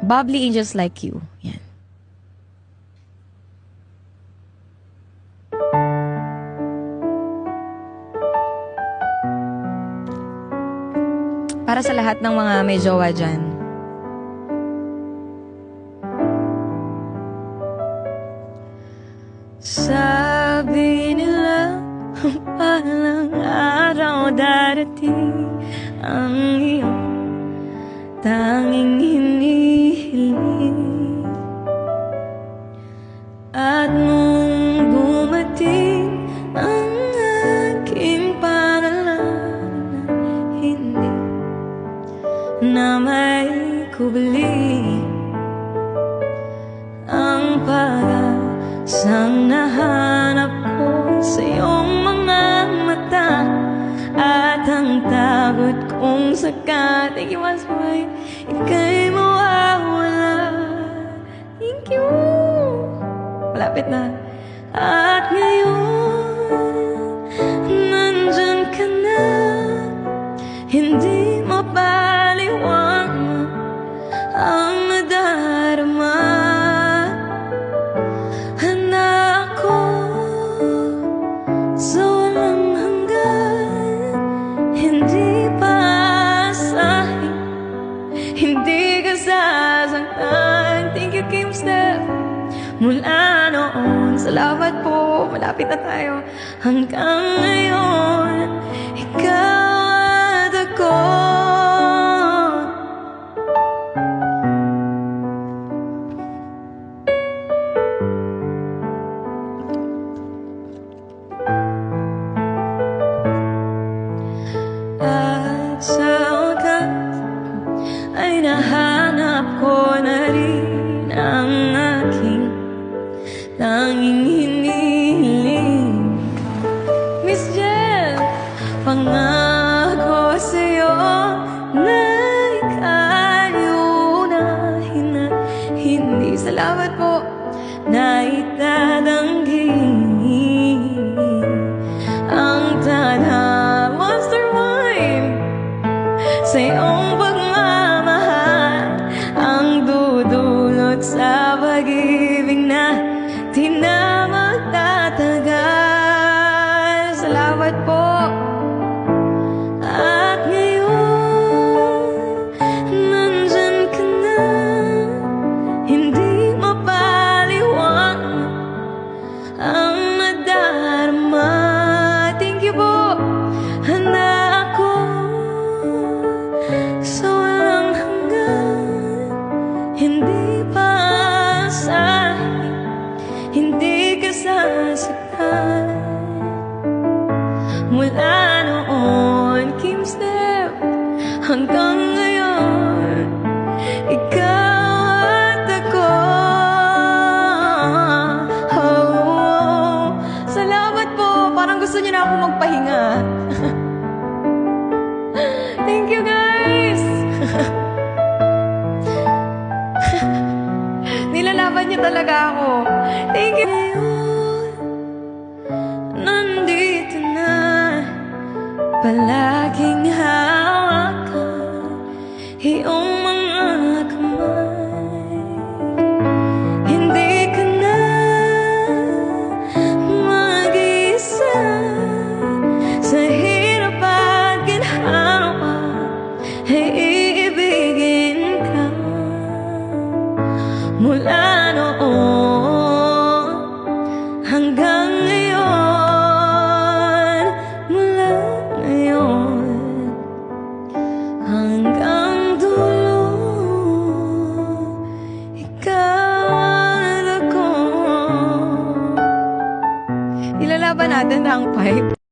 Bubbly angels like you. Yan. Para sa lahat ng mga may jowa dyan. Sabi nila, palang araw darating ang iyong tanging hinihiling. At nung dumating ang aking pangalan, hindi na may kubli ang pag-asang nahanap ko sa iyong mga mata. At ang takot kong saka tigiwas-way ika'y mawawala. Thank you. Malapit na. At ngayon nandyan ka na, hindi mapaliwanag ang nadarama. Handa ako sa walang hanggan, hindi pa asahin, hindi ka sasaktan. Thank you, Kim Steph. Mula noon, salamat po, malapit na tayo. Hanggang ngayon, ikaw at ako. At sa wakas ay nahanap ko na rin ang aking tanging hinihiling. Miss Jel, pangako sa'yo na ika'y unahin at hindi, salamat po, na itatanggi ang tadhana mastermind sa iyong pagmamahal, ang dudulot sa pag-ibig na di na magtatagal. Salamat po. At ngayon nandyan ka na, hindi mapaliwanag ang nadarama. Thank you po. Handa ako sa walang hanggan, hindi pa asahin, hindi ka sasaktan. Mula noon, Kim Steph, hanggang ngayon, ikaw at ako. Oh, salamat po. Parang gusto niyo na ako magpahinga. Thank you, guys. Nilalaban niyo talaga ako. Thank you. Nandito na, palaging hawakan iyong mga kamay. Hindi ka na mag-isa sa hirap at ginhawa, ay iibigin ka. Mula noon hanggang ngayon, mula ngayon hanggang dulo, ikaw at ako. Ilalaban natin ang pipe.